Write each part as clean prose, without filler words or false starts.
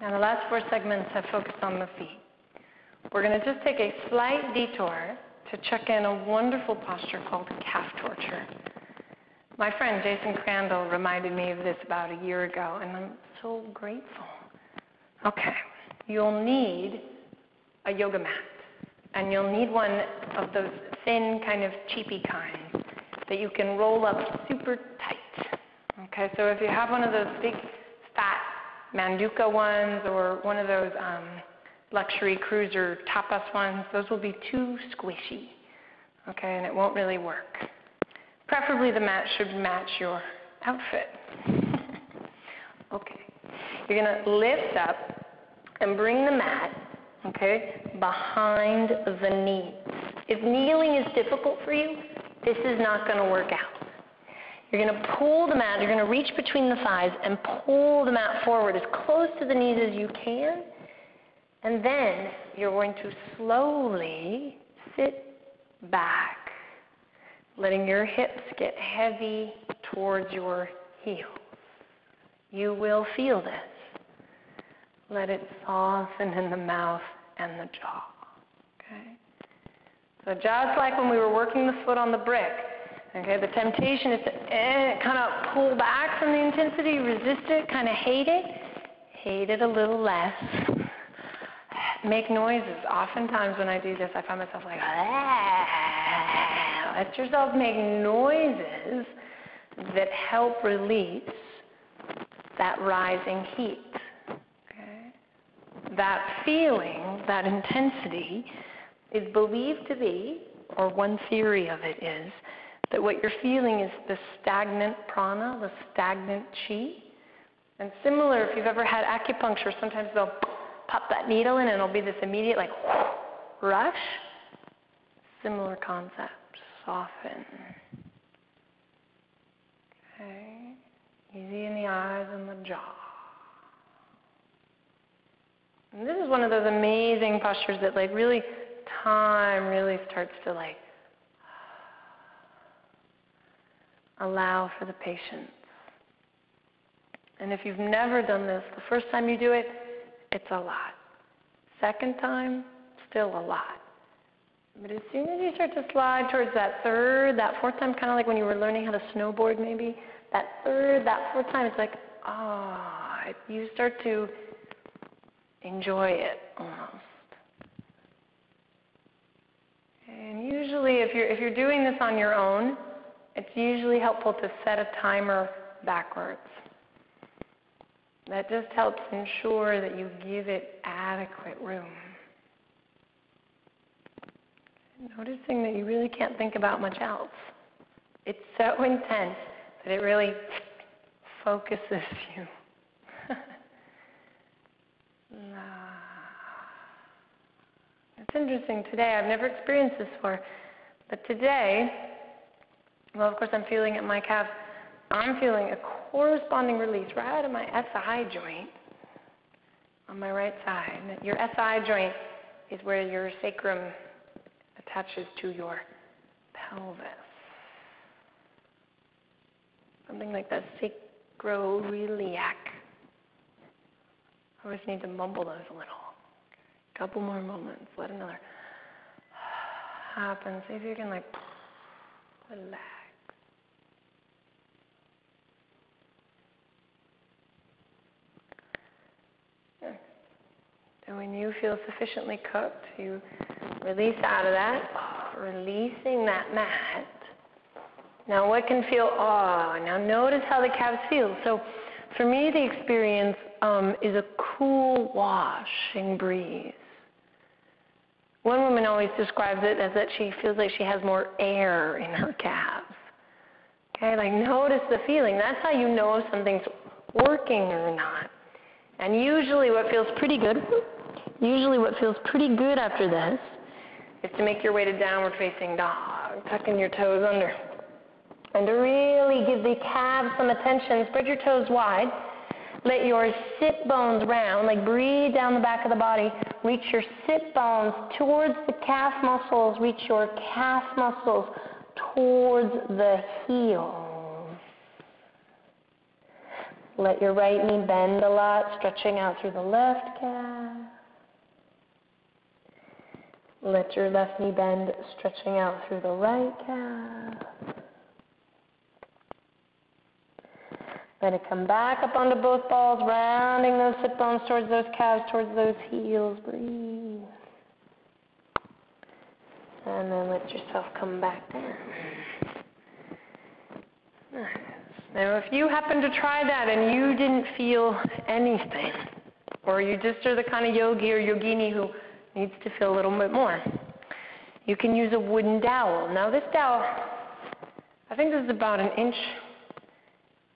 Now the last 4 segments have focused on the feet. We're going to just take a slight detour to check in a wonderful posture called calf torture. My friend Jason Crandall reminded me of this about a year ago, and I'm so grateful. Okay, you'll need a yoga mat, and you'll need one of those thin, kind of cheapy kinds that you can roll up super tight. Okay, so if you have one of those big, fat Manduka ones or one of those luxury cruiser tapas ones, those will be too squishy, okay, and it won't really work. Preferably the mat should match your outfit. Okay, you're going to lift up and bring the mat, okay, behind the knees. If kneeling is difficult for you, this is not going to work out. You're going to pull the mat, you're going to reach between the thighs and pull the mat forward as close to the knees as you can. And then you're going to slowly sit back, letting your hips get heavy towards your heels. You will feel this. Let it soften in the mouth and the jaw. Okay? So just like when we were working the foot on the brick, okay, the temptation is to kind of pull back from the intensity, resist it, kind of hate it a little less. Make noises. Oftentimes when I do this, I find myself like, ah. Let yourself make noises that help release that rising heat. Okay? That feeling, that intensity, is believed to be, or one theory of it is, that what you're feeling is the stagnant prana, the stagnant chi. And similar, if you've ever had acupuncture, sometimes they'll pop that needle in and it'll be this immediate like rush. Similar concept. Soften. Okay. Easy in the eyes and the jaw. And this is one of those amazing postures that like really time really starts to like allow for the patience. And if you've never done this, the first time you do it, it's a lot. Second time, still a lot. But as soon as you start to slide towards that third, that fourth time, kind of like when you were learning how to snowboard maybe, that third, that fourth time, it's like, you start to enjoy it almost. And usually if you're doing this on your own, it's usually helpful to set a timer backwards. That just helps ensure that you give it adequate room. Noticing that you really can't think about much else. It's so intense that it really focuses you. It's interesting today, I've never experienced this before, but today, well, of course I'm feeling it in my calf. I'm feeling a corresponding release right out of my SI joint on my right side. Your SI joint is where your sacrum attaches to your pelvis. Something like that sacroiliac. I always need to mumble those a little. A couple more moments. Let another happen. See if you can like relax. And when you feel sufficiently cooked, you release out of that, releasing that mat. Now what can feel, now notice how the calves feel. So for me, the experience is a cool washing breeze. One woman always describes it as that she feels like she has more air in her calves. Okay, like notice the feeling. That's how you know if something's working or not. And usually what feels pretty good after this is to make your way to downward facing dog, tucking your toes under. And to really give the calves some attention, spread your toes wide. Let your sit bones round, like breathe down the back of the body. Reach your sit bones towards the calf muscles. Reach your calf muscles towards the heels. Let your right knee bend a lot, stretching out through the left calf. Let your left knee bend, stretching out through the right calf. Let it come back up onto both balls, rounding those sit bones towards those calves, towards those heels. Breathe. And then let yourself come back down. Nice. Now, if you happen to try that and you didn't feel anything, or you just are the kind of yogi or yogini who needs to feel a little bit more, you can use a wooden dowel. Now, this dowel, I think this is about 1.25 inches.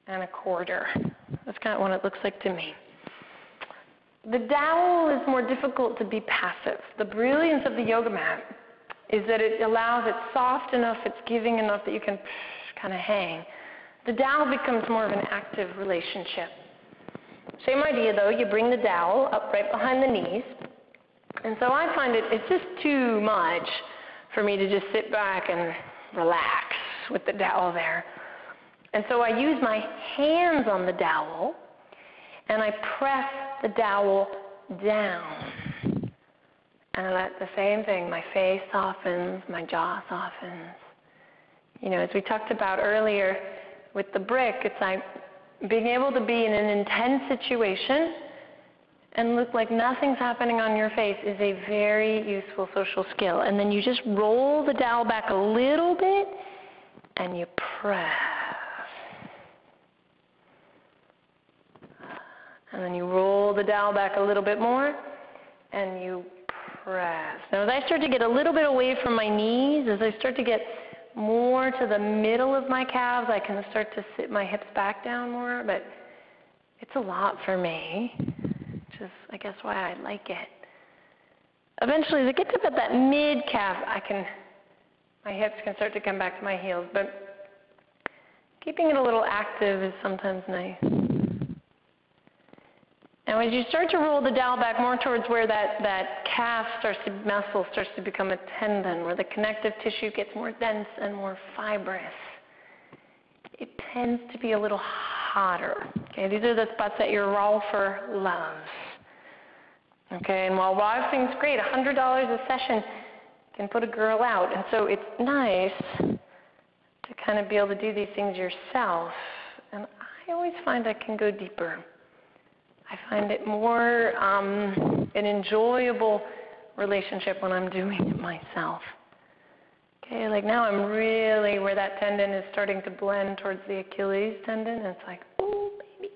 That's kind of what it looks like to me. The dowel is more difficult to be passive. The brilliance of the yoga mat is that it allows it soft enough, it's giving enough that you can kind of hang. The dowel becomes more of an active relationship. Same idea though, you bring the dowel up right behind the knees. And so I find it's just too much for me to just sit back and relax with the dowel there. And so I use my hands on the dowel and I press the dowel down. And let the same thing, my face softens, my jaw softens. You know, as we talked about earlier with the brick, it's like being able to be in an intense situation and look like nothing's happening on your face is a very useful social skill. And then you just roll the dowel back a little bit and you press. And then you roll the dowel back a little bit more and you press. Now as I start to get a little bit away from my knees, as I start to get more to the middle of my calves, I can start to sit my hips back down more, but it's a lot for me, which is, I guess, why I like it. Eventually, as I get to about that mid-calf, my hips can start to come back to my heels, but keeping it a little active is sometimes nice. Now, as you start to roll the dowel back more towards where that calf muscle starts to become a tendon, where the connective tissue gets more dense and more fibrous, it tends to be a little hotter. Okay, these are the spots that your rolfer loves. Okay, and while rolfing's great, $100 a session can put a girl out, and so it's nice to kind of be able to do these things yourself. And I always find I can go deeper. I find it more an enjoyable relationship when I'm doing it myself. Okay, like now I'm really where that tendon is starting to blend towards the Achilles tendon, and it's like, oh, baby.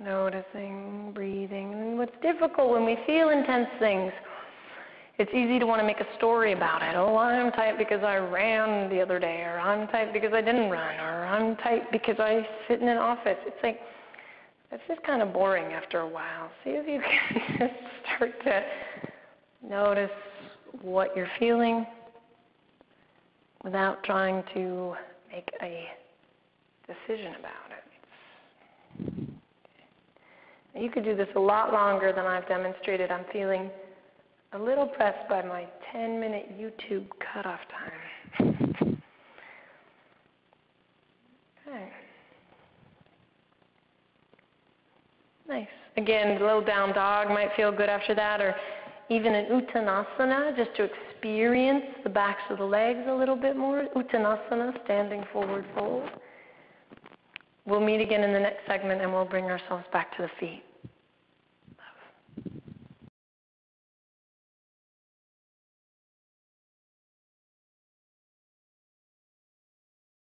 Noticing, breathing. And what's difficult when we feel intense things, it's easy to want to make a story about it. Oh, I'm tight because I ran the other day, or I'm tight because I didn't run, or I'm tight because I sit in an office. It's like, that's just kind of boring after a while. See if you can just start to notice what you're feeling without trying to make a decision about it. Now, you could do this a lot longer than I've demonstrated. I'm feeling a little pressed by my 10-minute YouTube cutoff time. Okay. Nice. Again, a little down dog might feel good after that, or even an uttanasana, just to experience the backs of the legs a little bit more. Uttanasana, standing forward fold. We'll meet again in the next segment, and we'll bring ourselves back to the feet.